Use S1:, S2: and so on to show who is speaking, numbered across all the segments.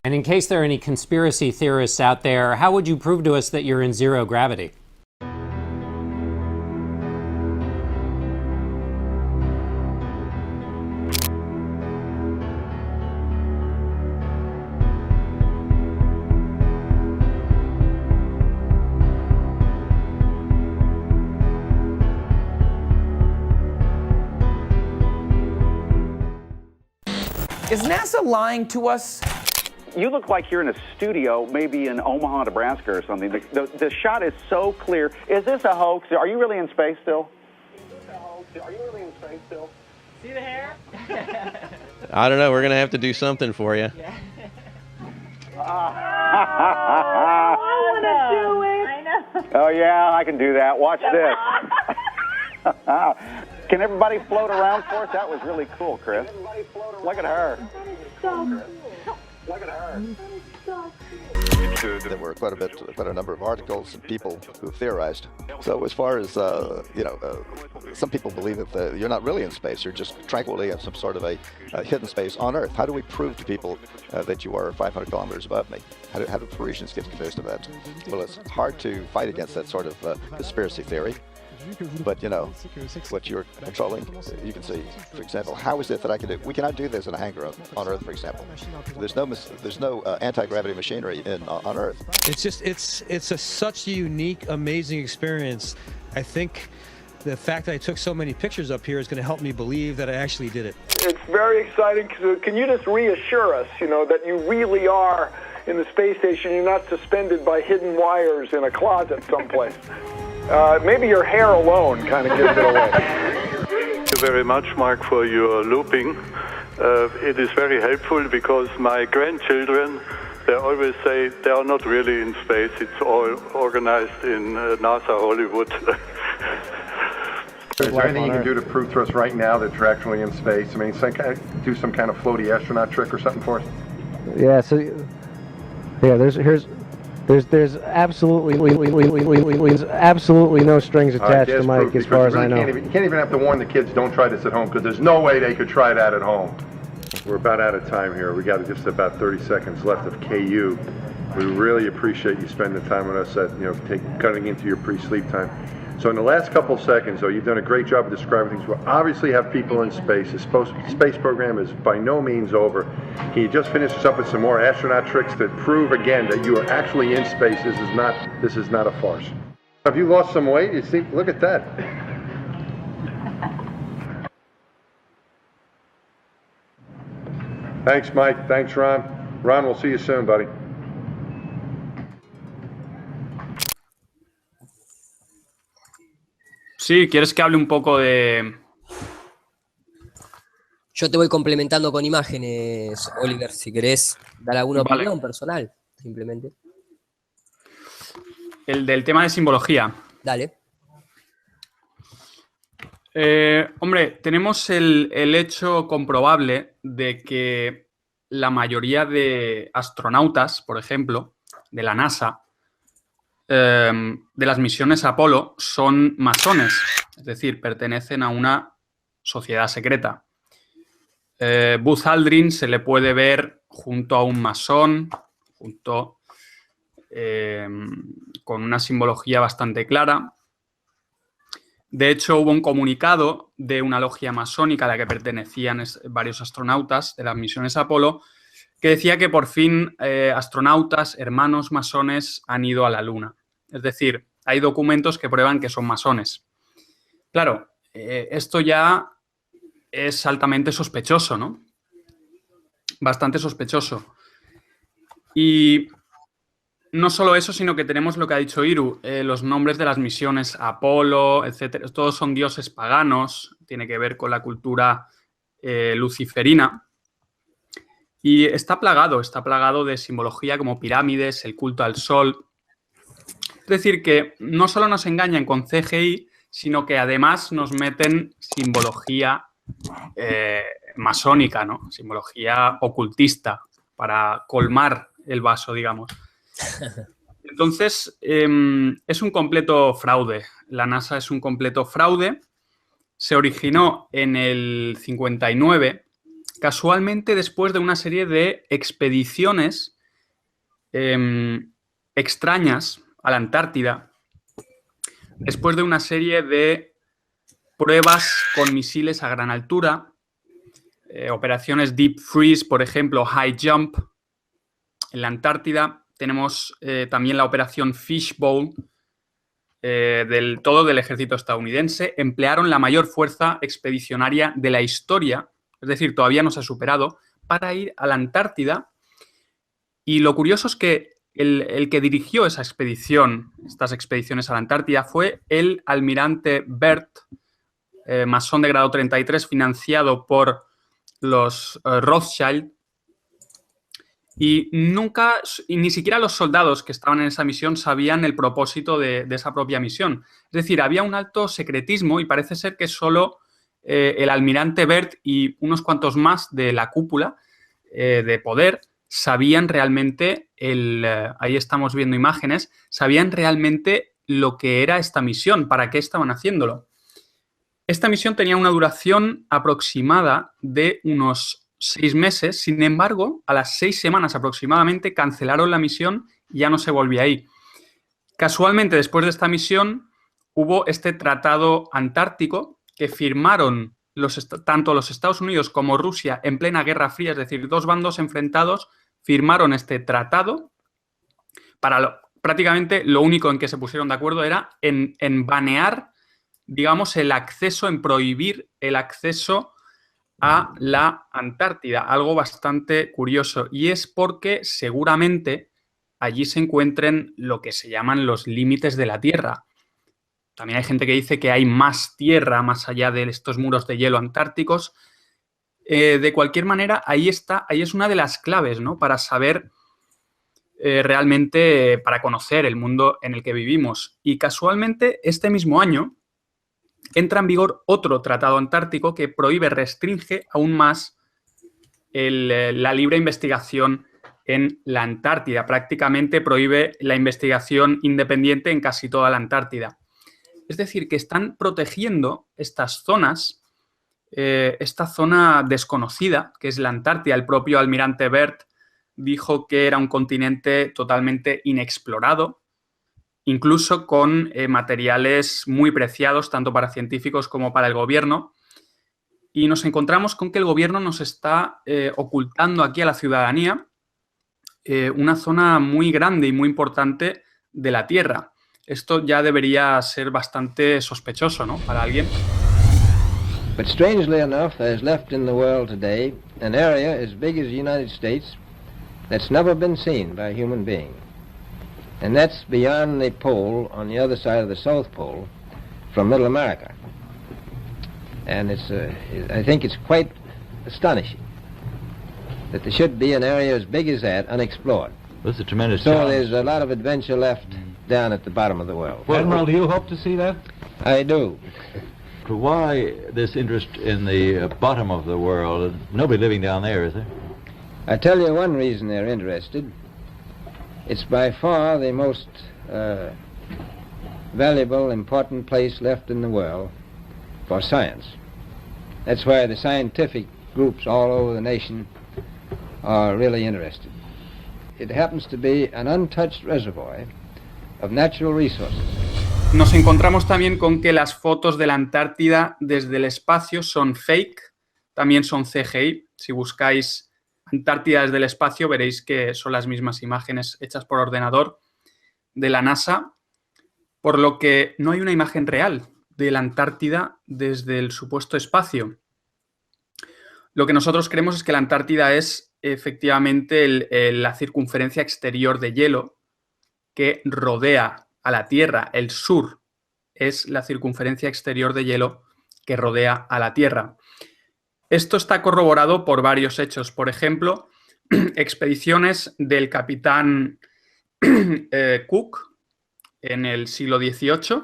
S1: And in case there are any conspiracy theorists out there, how would you prove to us that you're in zero gravity?
S2: Is NASA lying to us?
S3: You look like you're in a studio, maybe in Omaha, Nebraska or something. The shot is so clear. Is this a hoax? Are you really in space still?
S4: See the hair?
S5: I don't know. We're going to have to do something for you.
S4: Yeah.
S3: I
S4: want to do it. I know.
S3: Oh, yeah, I can do that. Watch this. Can everybody float around for us? That was really cool, Chris. Look at her. Look at her.
S6: There were quite a number of articles and people who theorized. So as far as, some people believe that you're not really in space, you're just tranquilly in some sort of a hidden space on Earth. How do we prove to people that you are 500 kilometers above me? How do Parisians get convinced of that? Well, it's hard to fight against that sort of conspiracy theory. But you know, what you're controlling, you can see, for example, how is it that I can do? We cannot do this in a hangar on Earth, for example. There's no anti-gravity machinery on Earth.
S7: It's such a unique, amazing experience. I think the fact that I took so many pictures up here is going to help me believe that I actually did it.
S8: It's very exciting. Can you just reassure us, that you really are in the space station? You're not suspended by hidden wires in a closet someplace. Maybe your hair alone kind of gives it away.
S9: Thank you very much, Mark, for your looping. It is very helpful because my grandchildren, they always say they are not really in space. It's all organized in NASA Hollywood.
S10: Is there anything you can do to prove to us right now that you're actually in space? I mean, do some kind of floaty astronaut trick or something for us?
S11: Yeah. So, yeah. There's absolutely no strings attached to Mike, as far as I know.
S10: You can't even have to warn the kids, don't try this at home, because there's no way they could try that at home. We're about out of time here. We got just about 30 seconds left of KU. We really appreciate you spending the time with us at, cutting into your pre-sleep time. So in the last couple of seconds, though, you've done a great job of describing things. We obviously have people in space. The space program is by no means over. Can you just finish us up with some more astronaut tricks that prove again that you are actually in space? This is not a farce. Have you lost some weight? You see, look at that. Thanks, Mike. Thanks, Ron. Ron, we'll see you soon, buddy.
S12: Sí, ¿quieres que hable un poco de...?
S13: Yo te voy complementando con imágenes, Oliver, si querés dar alguna opinión personal, simplemente.
S12: El del tema de simbología.
S13: Dale.
S12: Hombre, tenemos el hecho comprobable de que la mayoría de astronautas, por ejemplo, de la NASA, de las misiones Apolo, son masones, es decir, pertenecen a una sociedad secreta. Buzz Aldrin se le puede ver junto a un masón, con una simbología bastante clara. De hecho, hubo un comunicado de una logia masónica a la que pertenecían varios astronautas de las misiones Apolo que decía que por fin astronautas, hermanos masones, han ido a la Luna. Es decir, hay documentos que prueban que son masones. Claro, esto ya es altamente sospechoso, ¿no? Bastante sospechoso. Y no solo eso, sino que tenemos lo que ha dicho Iru, los nombres de las misiones Apolo, etcétera. Todos son dioses paganos, tiene que ver con la cultura luciferina. Y está plagado de simbología como pirámides, el culto al sol. Es decir, que no solo nos engañan con CGI, sino que además nos meten simbología masónica, ¿no? Simbología ocultista para colmar el vaso, digamos. Entonces, es un completo fraude. La NASA es un completo fraude se originó en el 59, casualmente después de una serie de expediciones extrañas a la Antártida, después de una serie de pruebas con misiles a gran altura, operaciones Deep Freeze, por ejemplo, High Jump en la Antártida. Tenemos también la operación Fishbowl, todo del ejército estadounidense. Emplearon la mayor fuerza expedicionaria de la historia, es decir, todavía no se ha superado, para ir a la Antártida. Y lo curioso es que el que dirigió esa expedición, estas expediciones a la Antártida, fue el almirante Byrd, masón de grado 33, financiado por los Rothschild. Y ni siquiera los soldados que estaban en esa misión sabían el propósito de esa propia misión. Es decir, había un alto secretismo y parece ser que solo el almirante Byrd y unos cuantos más de la cúpula de poder sabían realmente, ahí estamos viendo imágenes, sabían realmente lo que era esta misión, para qué estaban haciéndolo. Esta misión tenía una duración aproximada de unos 6 meses, sin embargo, a las 6 semanas aproximadamente cancelaron la misión y ya no se volvía ahí. Casualmente, después de esta misión, hubo este tratado antártico que firmaron tanto los Estados Unidos como Rusia en plena Guerra Fría, es decir, dos bandos enfrentados firmaron este tratado. Prácticamente lo único en que se pusieron de acuerdo era en banear, digamos, el acceso, en prohibir el acceso a la Antártida, algo bastante curioso, y es porque seguramente allí se encuentren lo que se llaman los límites de la Tierra. También hay gente que dice que hay más tierra más allá de estos muros de hielo antárticos. De cualquier manera, ahí es una de las claves, ¿no?, para saber realmente, para conocer el mundo en el que vivimos. Y casualmente, este mismo año, entra en vigor otro tratado antártico que restringe aún más la libre investigación en la Antártida. Prácticamente prohíbe la investigación independiente en casi toda la Antártida. Es decir, que están protegiendo estas zonas, esta zona desconocida, que es la Antártida. El propio almirante Byrd dijo que era un continente totalmente inexplorado, incluso con materiales muy preciados, tanto para científicos como para el gobierno. Y nos encontramos con que el gobierno nos está ocultando aquí a la ciudadanía una zona muy grande y muy importante de la Tierra. Esto ya debería ser bastante sospechoso, ¿no?, para alguien.
S14: But strangely enough, there's left in the world today an area as big as the United States that's never been seen by a human being. And that's beyond the pole, on the other side of the South Pole, from Middle America. And I think it's quite astonishing that there should be an area as big as that unexplored.
S15: That's a tremendous
S14: So
S15: challenge.
S14: there's a lot of adventure left down at the bottom of the world.
S15: Admiral, do you hope to see that?
S14: I do.
S15: Why this interest in the bottom of the world? Nobody living down there, is there?
S14: I tell you one reason they're interested. It's by far the most valuable, important place left in the world for science. That's why the scientific groups all over the nation are really interested. It happens to be an untouched reservoir of natural resources.
S12: Nos encontramos también con que las fotos de la Antártida desde el espacio son fake, también son CGI. Si buscáis Antártida desde el espacio veréis que son las mismas imágenes hechas por ordenador de la NASA, por lo que no hay una imagen real de la Antártida desde el supuesto espacio. Lo que nosotros creemos es que la Antártida es efectivamente la circunferencia exterior de hielo que rodea a la Tierra. El sur es la circunferencia exterior de hielo que rodea a la Tierra. Esto está corroborado por varios hechos. Por ejemplo, expediciones del capitán Cook en el siglo XVIII.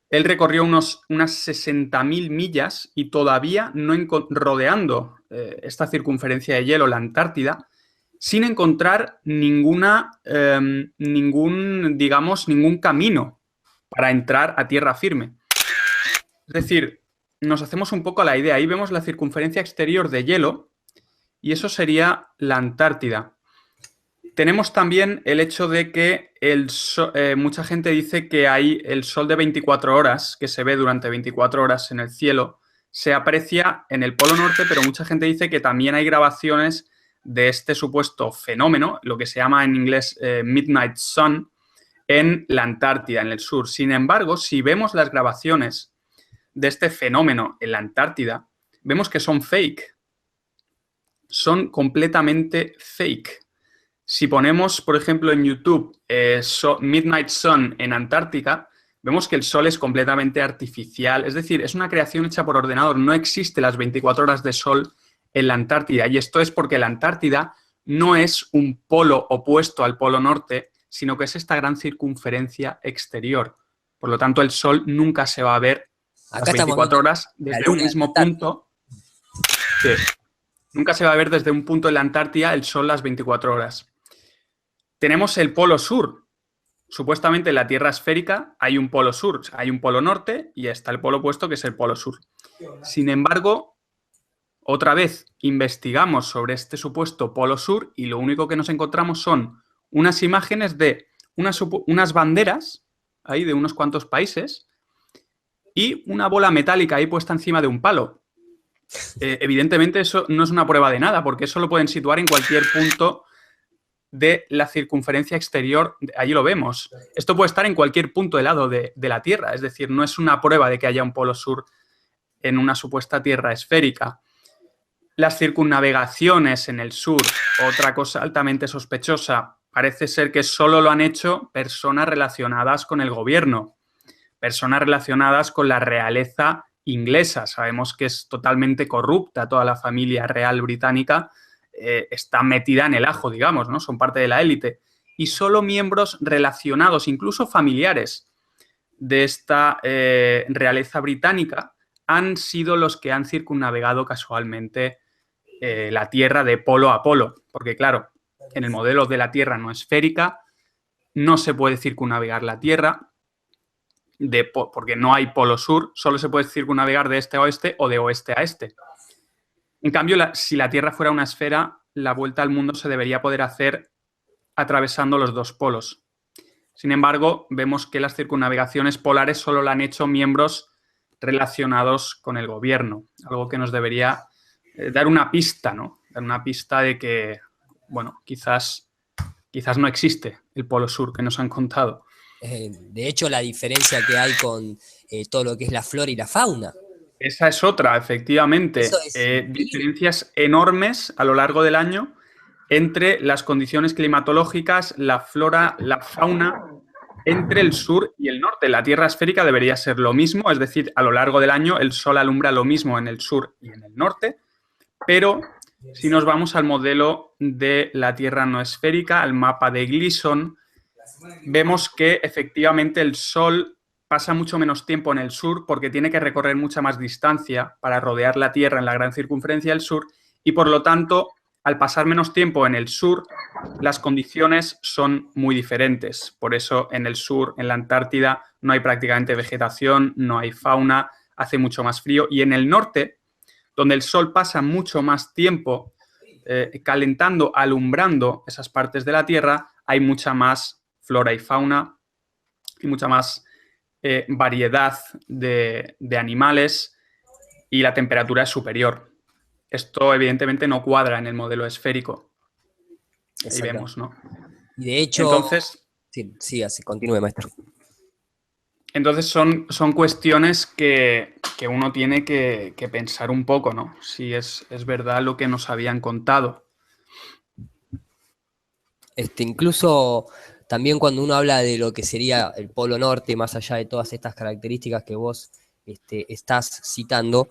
S12: Él recorrió unas 60.000 millas y todavía no rodeando esta circunferencia de hielo, la Antártida, sin encontrar ningún camino para entrar a tierra firme. Es Es decir, nos hacemos un poco la idea. Ahí vemos la circunferencia exterior de hielo y eso sería la Antártida. Tenemos también el hecho de que mucha gente dice que hay el sol de 24 horas, que se ve durante 24 horas en el cielo, se aprecia en el Polo Norte, pero mucha gente dice que también hay grabaciones de este supuesto fenómeno, lo que se llama en inglés Midnight Sun, en la Antártida, en el sur. Sin embargo, si vemos las grabaciones de este fenómeno en la Antártida, vemos que son fake. Son completamente fake. Si ponemos, por ejemplo, en YouTube Midnight Sun en Antártica, vemos que el sol es completamente artificial. Es decir, es una creación hecha por ordenador. No existe las 24 horas de sol en la Antártida. Y esto es porque la Antártida no es un polo opuesto al Polo Norte, sino que es esta gran circunferencia exterior. Por lo tanto, el sol nunca se va a ver las 24 horas desde un mismo punto. Sí. Nunca se va a ver desde un punto en la Antártida el sol las 24 horas. Tenemos el polo sur. Supuestamente en la Tierra esférica hay un polo sur, hay un polo norte y está el polo opuesto que es el polo sur. Sin embargo, otra vez investigamos sobre este supuesto polo sur y lo único que nos encontramos son unas imágenes de unas banderas ahí de unos cuantos países y una bola metálica ahí puesta encima de un palo. Evidentemente eso no es una prueba de nada porque eso lo pueden situar en cualquier punto de la circunferencia exterior, allí lo vemos. Esto puede estar en cualquier punto del lado de la Tierra, es decir, no es una prueba de que haya un polo sur en una supuesta Tierra esférica. Las circunnavegaciones en el sur, otra cosa altamente sospechosa, parece ser que solo lo han hecho personas relacionadas con el gobierno, personas relacionadas con la realeza inglesa. Sabemos que es totalmente corrupta toda la familia real británica, está metida en el ajo, digamos, ¿no? Son parte de la élite. Y solo miembros relacionados, incluso familiares, de esta realeza británica han sido los que han circunnavegado casualmente la Tierra de polo a polo. Porque, claro, en el modelo de la Tierra no esférica no se puede circunnavegar la Tierra porque no hay polo sur, solo se puede circunnavegar de este a oeste o de oeste a este. En cambio, si la Tierra fuera una esfera, la vuelta al mundo se debería poder hacer atravesando los dos polos. Sin embargo, vemos que las circunnavegaciones polares solo la han hecho miembros relacionados con el gobierno, algo que nos debería dar una pista, ¿no? Dar una pista de que, bueno, quizás no existe el polo sur que nos han contado.
S13: De hecho, la diferencia que hay con todo lo que es la flora y la fauna.
S12: Esa es otra, efectivamente. Diferencias enormes a lo largo del año entre las condiciones climatológicas, la flora, la fauna, entre el sur y el norte. La Tierra esférica debería ser lo mismo, es decir, a lo largo del año el sol alumbra lo mismo en el sur y en el norte, pero si nos vamos al modelo de la Tierra no esférica, al mapa de Gleason, vemos que efectivamente el sol pasa mucho menos tiempo en el sur porque tiene que recorrer mucha más distancia para rodear la Tierra en la gran circunferencia del sur y, por lo tanto, al pasar menos tiempo en el sur, las condiciones son muy diferentes. Por eso, en el sur, en la Antártida, no hay prácticamente vegetación, no hay fauna, hace mucho más frío. Y en el norte, donde el sol pasa mucho más tiempo calentando, alumbrando esas partes de la Tierra, hay mucha más flora y fauna y mucha más variedad de animales y la temperatura es superior. Esto evidentemente no cuadra en el modelo esférico. Ahí vemos, ¿no?
S13: Y de hecho...
S12: Entonces,
S13: sí, así, continúe, maestro.
S12: Entonces son cuestiones que uno tiene que pensar un poco, ¿no? Si es verdad lo que nos habían contado.
S13: Incluso... También cuando uno habla de lo que sería el Polo Norte, más allá de todas estas características que vos estás citando,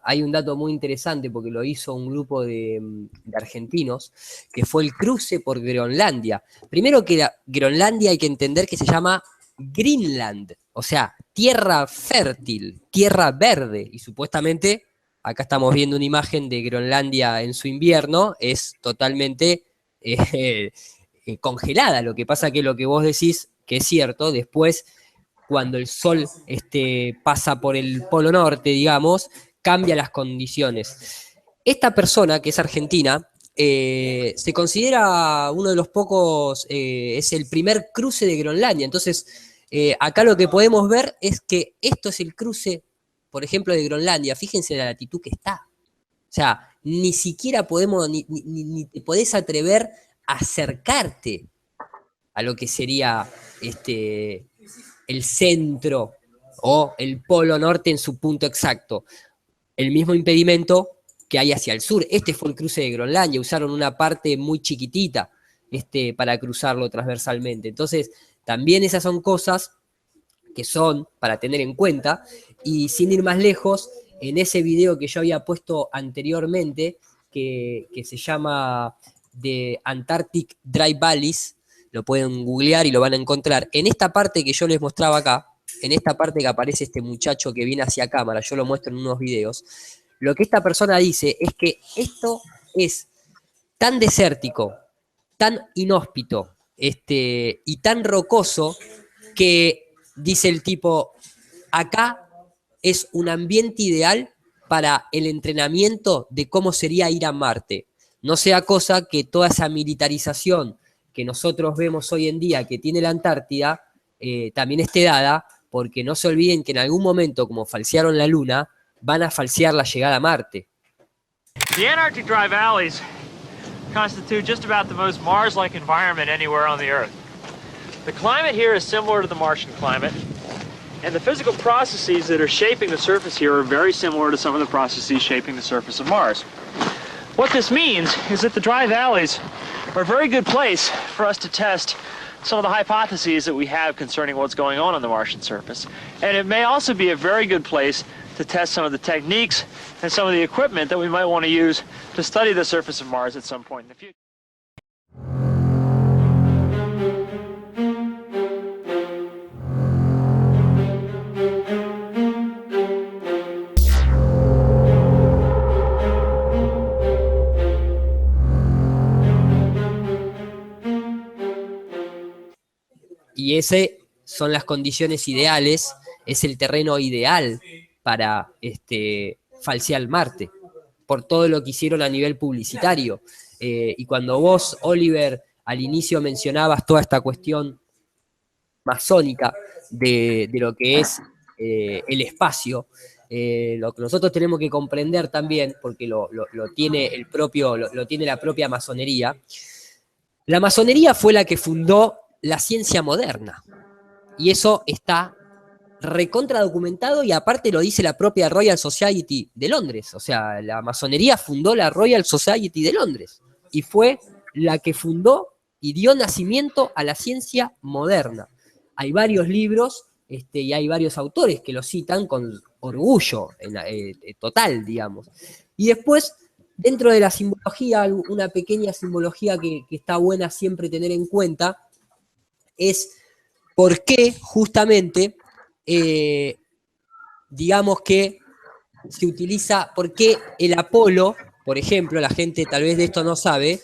S13: hay un dato muy interesante porque lo hizo un grupo de argentinos, que fue el cruce por Groenlandia. Primero que Groenlandia hay que entender que se llama Greenland, o sea, tierra fértil, tierra verde, y supuestamente, acá estamos viendo una imagen de Groenlandia en su invierno, es totalmente... congelada. Lo que pasa que lo que vos decís, que es cierto, después cuando el Sol pasa por el Polo Norte, digamos, cambia las condiciones. Esta persona, que es argentina, se considera uno de los pocos, es el primer cruce de Groenlandia. Entonces, acá lo que podemos ver es que esto es el cruce, por ejemplo, de Groenlandia. Fíjense la latitud que está. O sea, ni siquiera podemos, ni te podés atrever a acercarte a lo que sería el centro o el Polo Norte en su punto exacto. El mismo impedimento que hay hacia el sur. Este fue el cruce de Groenlandia. Usaron una parte muy chiquitita para cruzarlo transversalmente. Entonces, también esas son cosas que son para tener en cuenta. Y sin ir más lejos, en ese video que yo había puesto anteriormente, que se llama The Antarctic Dry Valleys, lo pueden googlear y lo van a encontrar. En esta parte que yo les mostraba acá, en esta parte que aparece este muchacho que viene hacia cámara, yo lo muestro en unos videos, lo que esta persona dice es que esto es tan desértico, tan inhóspito, y tan rocoso, que dice el tipo, acá es un ambiente ideal para el entrenamiento de cómo sería ir a Marte. No sea cosa que toda esa militarización que nosotros vemos hoy en día que tiene la Antártida, también esté dada, porque no se olviden que en algún momento, como falsearon la Luna, van a falsear la llegada a Marte.
S16: The Antarctic Dry Valleys constitute just about the most Mars-like environment anywhere on the Earth. The climate here is similar to the Martian climate, and the physical processes that are shaping the surface here are very similar to some of the processes shaping the surface of Mars. What this means is that the dry valleys are a very good place for us to test some of the hypotheses that we have concerning what's going on the Martian surface. And it may also be a very good place to test some of the techniques and some of the equipment that we might want to use to study the surface of Mars at some point in the future.
S13: Y ese son las condiciones ideales, es el terreno ideal para falsear Marte, por todo lo que hicieron a nivel publicitario. Y cuando vos, Oliver, al inicio mencionabas toda esta cuestión masónica de lo que es el espacio, lo que nosotros tenemos que comprender también, porque lo tiene lo tiene la propia masonería. La masonería fue la que fundó la ciencia moderna. Y eso está recontra documentado y aparte lo dice la propia Royal Society de Londres. O sea, la masonería fundó la Royal Society de Londres y fue la que fundó y dio nacimiento a la ciencia moderna. Hay varios libros y hay varios autores que lo citan con orgullo total, digamos. Y después, dentro de la simbología, una pequeña simbología que está buena siempre tener en cuenta es por qué justamente, digamos que se utiliza, por qué el Apolo, por ejemplo, la gente tal vez de esto no sabe,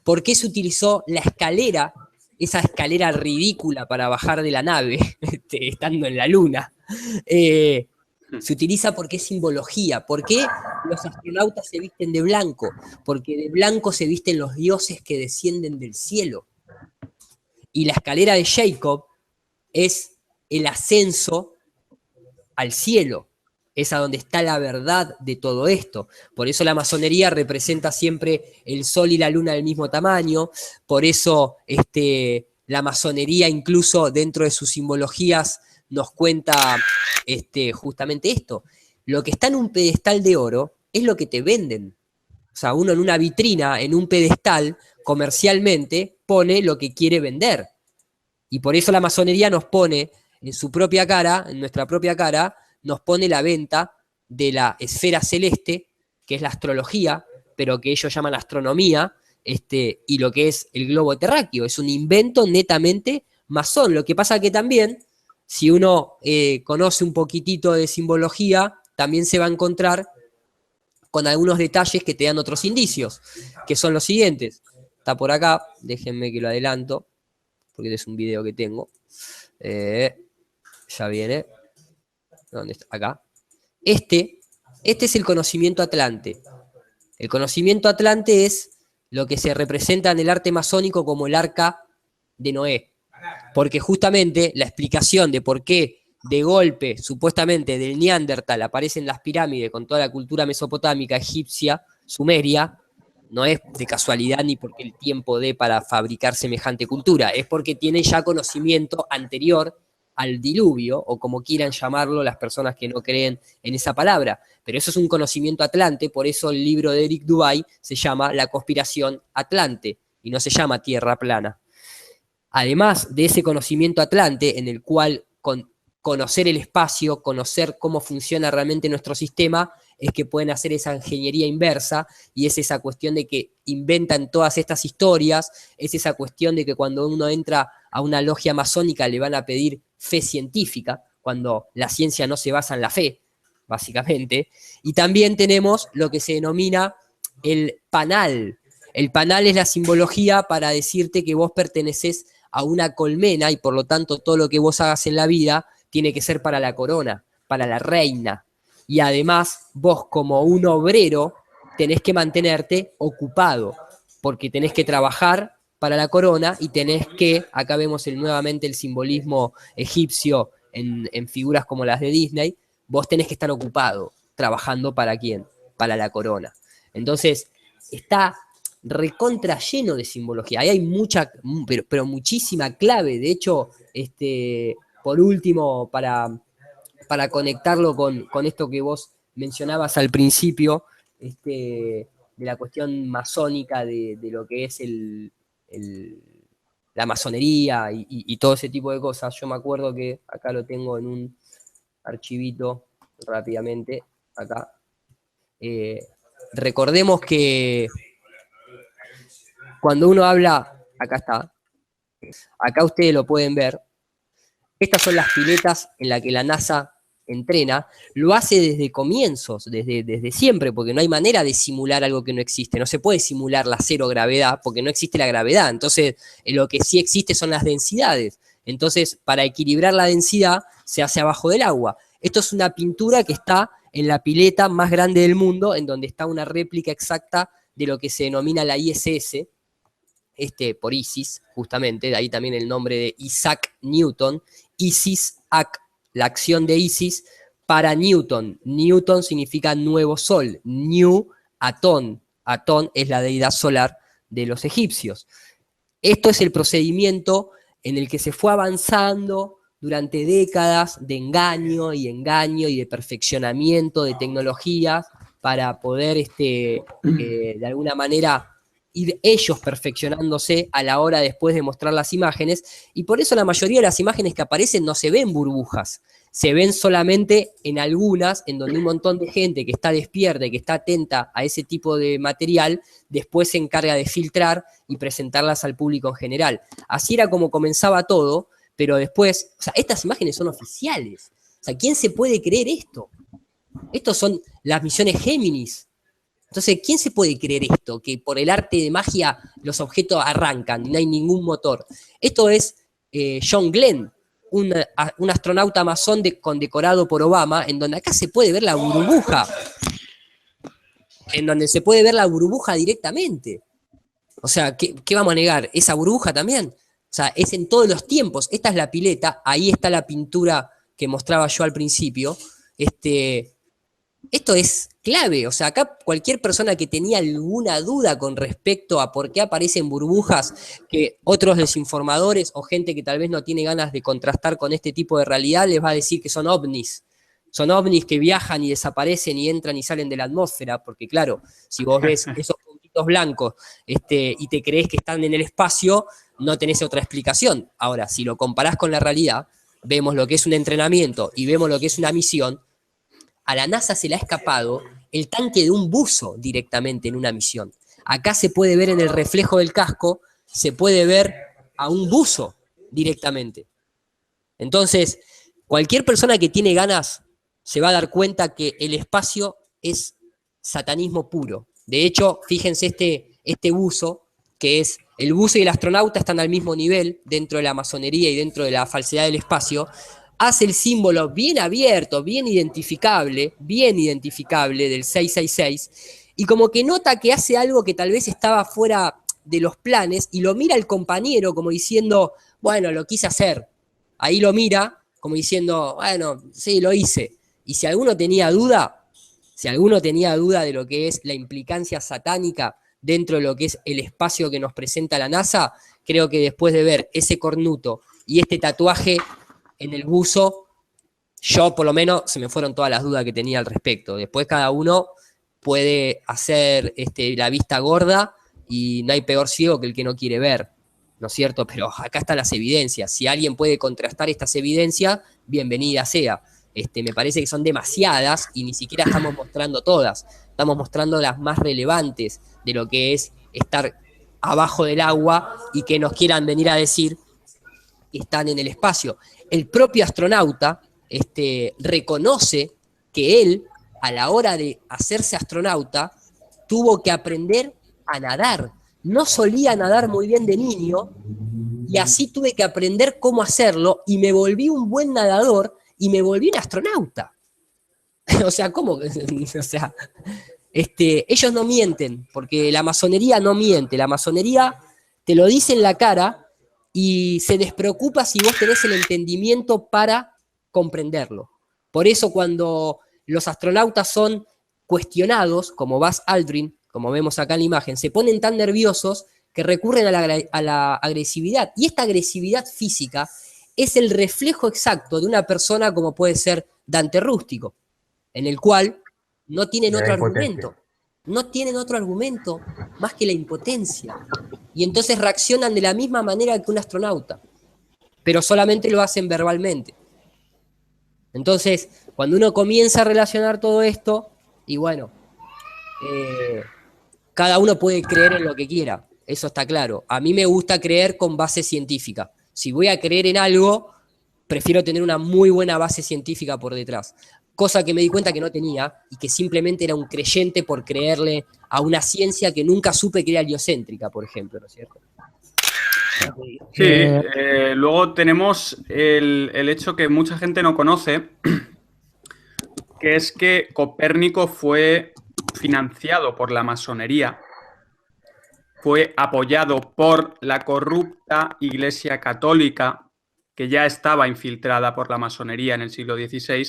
S13: por qué se utilizó la escalera, esa escalera ridícula para bajar de la nave, estando en la Luna. Se utiliza porque es simbología. ¿Por qué los astronautas se visten de blanco? Porque de blanco se visten los dioses que descienden del cielo. Y la escalera de Jacob es el ascenso al cielo. Es a donde está la verdad de todo esto. Por eso la masonería representa siempre el sol y la luna del mismo tamaño. Por eso la masonería, incluso dentro de sus simbologías, nos cuenta justamente esto. Lo que está en un pedestal de oro es lo que te venden. O sea, uno en una vitrina, en un pedestal, comercialmente, pone lo que quiere vender. Y por eso la masonería nos pone en su propia cara, en nuestra propia cara, nos pone la venta de la esfera celeste, que es la astrología, pero que ellos llaman astronomía, y lo que es el globo terráqueo. Es un invento netamente masón. Lo que pasa que también, si uno conoce un poquitito de simbología, también se va a encontrar con algunos detalles que te dan otros indicios, que son los siguientes. Está por acá, déjenme que lo adelanto, porque este es un video que tengo. Ya viene. ¿Dónde está? Acá. Este es el conocimiento atlante. El conocimiento atlante es lo que se representa en el arte masónico como el arca de Noé. Porque justamente la explicación de por qué de golpe, supuestamente del Neandertal, aparecen las pirámides con toda la cultura mesopotámica, egipcia, sumeria, no es de casualidad ni porque el tiempo dé para fabricar semejante cultura, es porque tienen ya conocimiento anterior al diluvio, o como quieran llamarlo las personas que no creen en esa palabra. Pero eso es un conocimiento atlante, por eso el libro de Eric Dubay se llama La conspiración atlante, y no se llama Tierra plana. Además de ese conocimiento atlante, en el cual conocer el espacio, conocer cómo funciona realmente nuestro sistema, es que pueden hacer esa ingeniería inversa, y es esa cuestión de que inventan todas estas historias, es esa cuestión de que cuando uno entra a una logia masónica le van a pedir fe científica, cuando la ciencia no se basa en la fe, básicamente. Y también tenemos lo que se denomina el panal. El panal es la simbología para decirte que vos perteneces a una colmena y por lo tanto todo lo que vos hagas en la vida tiene que ser para la corona, para la reina. Y además vos como un obrero tenés que mantenerte ocupado, porque tenés que trabajar para la corona y tenés que, acá vemos nuevamente el simbolismo egipcio en figuras como las de Disney, vos tenés que estar ocupado, trabajando ¿para quién? Para la corona. Entonces, está recontra lleno de simbología. Ahí hay mucha, pero muchísima clave. De hecho, por último, para conectarlo con esto que vos mencionabas al principio, de la cuestión masónica de lo que es la masonería y todo ese tipo de cosas. Yo me acuerdo que acá lo tengo en un archivito rápidamente, acá. Recordemos que cuando uno habla, acá está, acá ustedes lo pueden ver, estas son las piletas en las que la NASA entrena, lo hace desde comienzos, desde siempre, porque no hay manera de simular algo que no existe, no se puede simular la cero gravedad, porque no existe la gravedad, entonces lo que sí existe son las densidades, entonces para equilibrar la densidad se hace abajo del agua. Esto es una pintura que está en la pileta más grande del mundo, en donde está una réplica exacta de lo que se denomina la ISS, por Isis, justamente, de ahí también el nombre de Isaac Newton, Isis-Ac, la acción de Isis para Newton. Newton significa nuevo sol, New, Atón. Atón es la deidad solar de los egipcios. Esto es el procedimiento en el que se fue avanzando durante décadas de engaño y de perfeccionamiento de tecnologías para poder, de alguna manera, ir ellos perfeccionándose a la hora después de mostrar las imágenes, y por eso la mayoría de las imágenes que aparecen no se ven burbujas, se ven solamente en algunas, en donde un montón de gente que está despierta y que está atenta a ese tipo de material, después se encarga de filtrar y presentarlas al público en general. Así era como comenzaba todo, pero después, o sea, estas imágenes son oficiales. O sea, ¿quién se puede creer esto? Estos son las misiones Géminis. Entonces, ¿quién se puede creer esto? Que por el arte de magia los objetos arrancan y no hay ningún motor. Esto es John Glenn, un astronauta masón condecorado por Obama, en donde acá se puede ver la burbuja. En donde se puede ver la burbuja directamente. O sea, ¿qué vamos a negar? ¿Esa burbuja también? O sea, es en todos los tiempos. Esta es la pileta, ahí está la pintura que mostraba yo al principio. Esto es clave, o sea, acá cualquier persona que tenía alguna duda con respecto a por qué aparecen burbujas, que otros desinformadores o gente que tal vez no tiene ganas de contrastar con este tipo de realidad les va a decir que son ovnis. Son ovnis que viajan y desaparecen y entran y salen de la atmósfera, porque claro, si vos ves esos puntitos blancos y te crees que están en el espacio, no tenés otra explicación. Ahora, si lo comparás con la realidad, vemos lo que es un entrenamiento y vemos lo que es una misión. A la NASA se le ha escapado el tanque de un buzo directamente en una misión. Acá se puede ver en el reflejo del casco, se puede ver a un buzo directamente. Entonces, cualquier persona que tiene ganas se va a dar cuenta que el espacio es satanismo puro. De hecho, fíjense este buzo, que es el buzo y el astronauta están al mismo nivel dentro de la masonería y dentro de la falsedad del espacio. hace el símbolo bien abierto, bien identificable del 666, y como que nota que hace algo que tal vez estaba fuera de los planes, y lo mira el compañero como diciendo, bueno, lo quise hacer. Ahí lo mira como diciendo, bueno, sí, lo hice. Y si alguno tenía duda de lo que es la implicancia satánica dentro de lo que es el espacio que nos presenta la NASA, creo que después de ver ese cornuto y este tatuaje en el buzo, yo por lo menos se me fueron todas las dudas que tenía al respecto. Después cada uno puede hacer la vista gorda y no hay peor ciego que el que no quiere ver, ¿no es cierto? Pero acá están las evidencias. Si alguien puede contrastar estas evidencias, bienvenida sea. Me parece que son demasiadas y ni siquiera estamos mostrando todas. Estamos mostrando las más relevantes de lo que es estar abajo del agua y que nos quieran venir a decir que están en el espacio. El propio astronauta reconoce que él, a la hora de hacerse astronauta, tuvo que aprender a nadar. No solía nadar muy bien de niño y así tuve que aprender cómo hacerlo y me volví un buen nadador y me volví un astronauta. O sea, ¿cómo? O sea, ellos no mienten, porque la masonería no miente. La masonería te lo dice en la cara y se despreocupa si vos tenés el entendimiento para comprenderlo. Por eso cuando los astronautas son cuestionados, como Buzz Aldrin, como vemos acá en la imagen, se ponen tan nerviosos que recurren a la agresividad. Y esta agresividad física es el reflejo exacto de una persona como puede ser Dante Rústico, en el cual no tienen otro argumento. No tienen otro argumento más que la impotencia. Y entonces reaccionan de la misma manera que un astronauta, pero solamente lo hacen verbalmente. Entonces, cuando uno comienza a relacionar todo esto, y bueno, cada uno puede creer en lo que quiera, eso está claro. A mí me gusta creer con base científica. Si voy a creer en algo, prefiero tener una muy buena base científica por detrás. Cosa que me di cuenta que no tenía y que simplemente era un creyente por creerle a una ciencia que nunca supe que era heliocéntrica, por ejemplo, ¿no es cierto?
S12: Sí, luego tenemos el hecho que mucha gente no conoce, que es que Copérnico fue financiado por la masonería, fue apoyado por la corrupta Iglesia Católica, que ya estaba infiltrada por la masonería en el siglo XVI,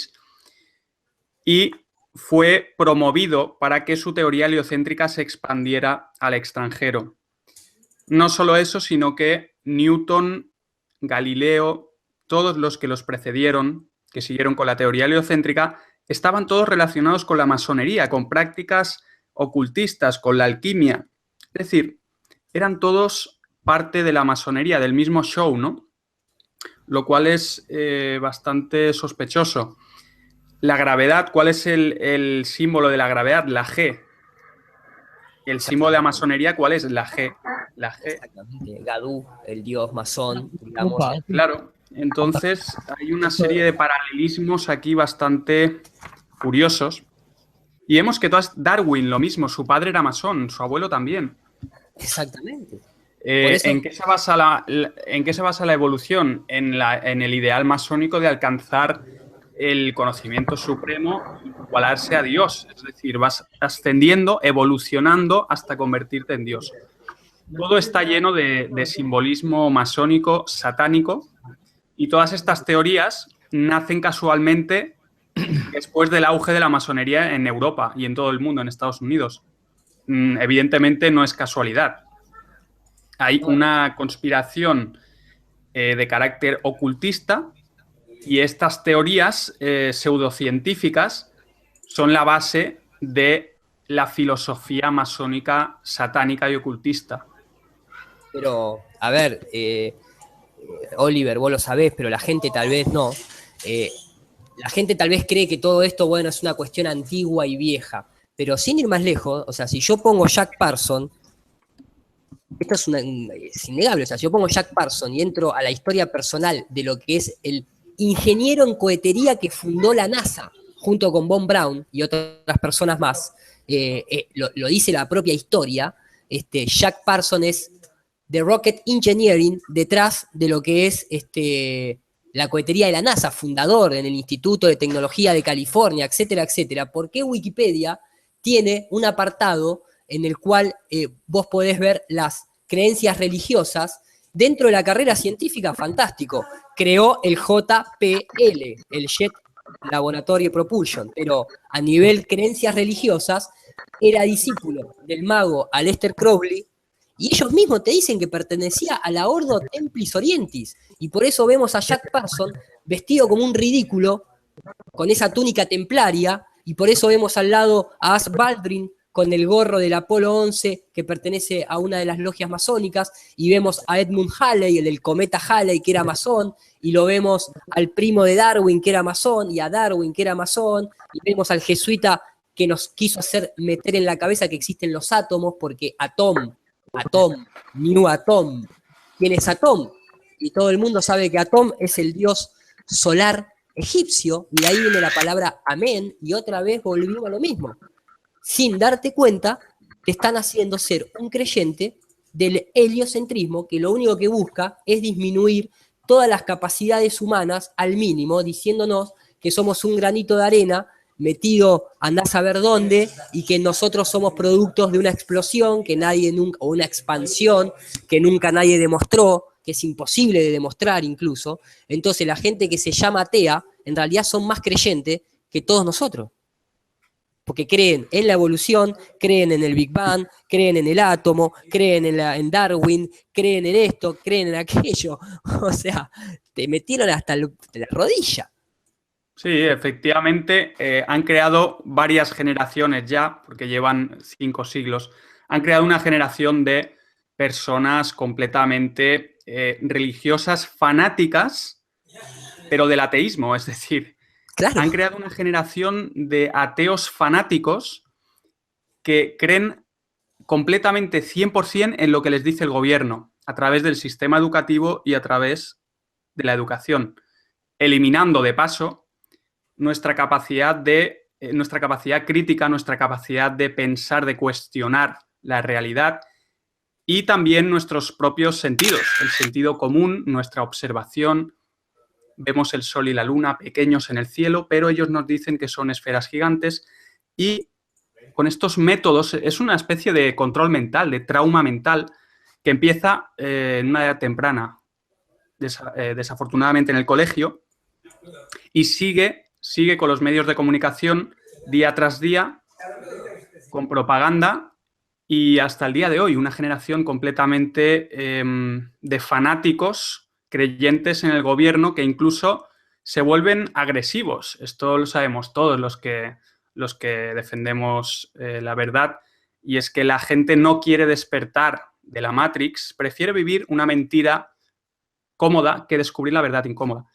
S12: y fue promovido para que su teoría heliocéntrica se expandiera al extranjero. No solo eso, sino que Newton, Galileo, todos los que los precedieron, que siguieron con la teoría heliocéntrica, estaban todos relacionados con la masonería, con prácticas ocultistas, con la alquimia. Es decir, eran todos parte de la masonería, del mismo show, ¿no? Lo cual es bastante sospechoso. La gravedad, ¿cuál es el símbolo de la gravedad? La G. El símbolo de la masonería, ¿cuál es? La G. La G.
S13: Exactamente. Gadú, el dios masón, digamos.
S12: Claro. Entonces, hay una serie de paralelismos aquí bastante curiosos. Y vemos que Darwin, lo mismo, su padre era masón, su abuelo también.
S13: Exactamente.
S12: ¿En qué se basa la evolución? En el ideal masónico de alcanzar el conocimiento supremo, igualarse a Dios. Es decir, vas ascendiendo, evolucionando hasta convertirte en Dios. Todo está lleno de simbolismo masónico, satánico, y todas estas teorías nacen casualmente después del auge de la masonería en Europa y en todo el mundo, en Estados Unidos. Evidentemente no es casualidad. Hay una conspiración de carácter ocultista y estas teorías pseudocientíficas son la base de la filosofía masónica satánica y ocultista.
S13: Pero, a ver, Oliver, vos lo sabés, pero la gente tal vez no. La gente tal vez cree que todo esto, bueno, es una cuestión antigua y vieja. Pero sin ir más lejos, o sea, si yo pongo Jack Parson, esto es innegable, o sea, si yo pongo Jack Parson y entro a la historia personal de lo que es el ingeniero en cohetería que fundó la NASA, junto con Von Braun y otras personas más, lo dice la propia historia, Jack Parson es The Rocket Engineering detrás de lo que es la cohetería de la NASA, fundador en el Instituto de Tecnología de California, etcétera, etcétera, ¿por qué Wikipedia tiene un apartado en el cual vos podés ver las creencias religiosas dentro de la carrera científica? Fantástico. Creó el JPL, el Jet Laboratory Propulsion, pero a nivel creencias religiosas era discípulo del mago Aleister Crowley, y ellos mismos te dicen que pertenecía a la Ordo Templis Orientis, y por eso vemos a Jack Parson vestido como un ridículo, con esa túnica templaria, y por eso vemos al lado a As Baldwin con el gorro del Apolo 11, que pertenece a una de las logias masónicas, y vemos a Edmund Halley, el del cometa Halley, que era masón, y lo vemos al primo de Darwin, que era masón, y a Darwin, que era masón, y vemos al jesuita que nos quiso hacer meter en la cabeza que existen los átomos, porque Atom, New Atom, ¿quién es Atom? Y todo el mundo sabe que Atom es el dios solar egipcio, y de ahí viene la palabra amén, y otra vez volvimos a lo mismo. Sin darte cuenta, te están haciendo ser un creyente del heliocentrismo, que lo único que busca es disminuir todas las capacidades humanas al mínimo, diciéndonos que somos un granito de arena metido andás a saber dónde, y que nosotros somos productos de una explosión que nadie nunca, o una expansión que nunca nadie demostró, que es imposible de demostrar incluso. Entonces la gente que se llama atea, en realidad son más creyentes que todos nosotros. Porque creen en la evolución, creen en el Big Bang, creen en el átomo, creen en Darwin, creen en esto, creen en aquello. O sea, te metieron hasta la rodilla.
S12: Sí, efectivamente, han creado varias generaciones ya, porque llevan 5 siglos, han creado una generación de personas completamente religiosas, fanáticas, pero del ateísmo, es decir, claro, han creado una generación de ateos fanáticos que creen completamente 100% en lo que les dice el gobierno, a través del sistema educativo y a través de la educación, eliminando de paso nuestra capacidad crítica, nuestra capacidad de pensar, de cuestionar la realidad, y también nuestros propios sentidos, el sentido común, nuestra observación. Vemos el sol y la luna pequeños en el cielo, pero ellos nos dicen que son esferas gigantes, y con estos métodos es una especie de control mental, de trauma mental, que empieza en una edad temprana, desafortunadamente en el colegio, y sigue con los medios de comunicación día tras día, con propaganda, y hasta el día de hoy una generación completamente de fanáticos creyentes en el gobierno, que incluso se vuelven agresivos. Esto lo sabemos todos los que defendemos la verdad, y es que la gente no quiere despertar de la Matrix, prefiere vivir una mentira cómoda que descubrir la verdad incómoda.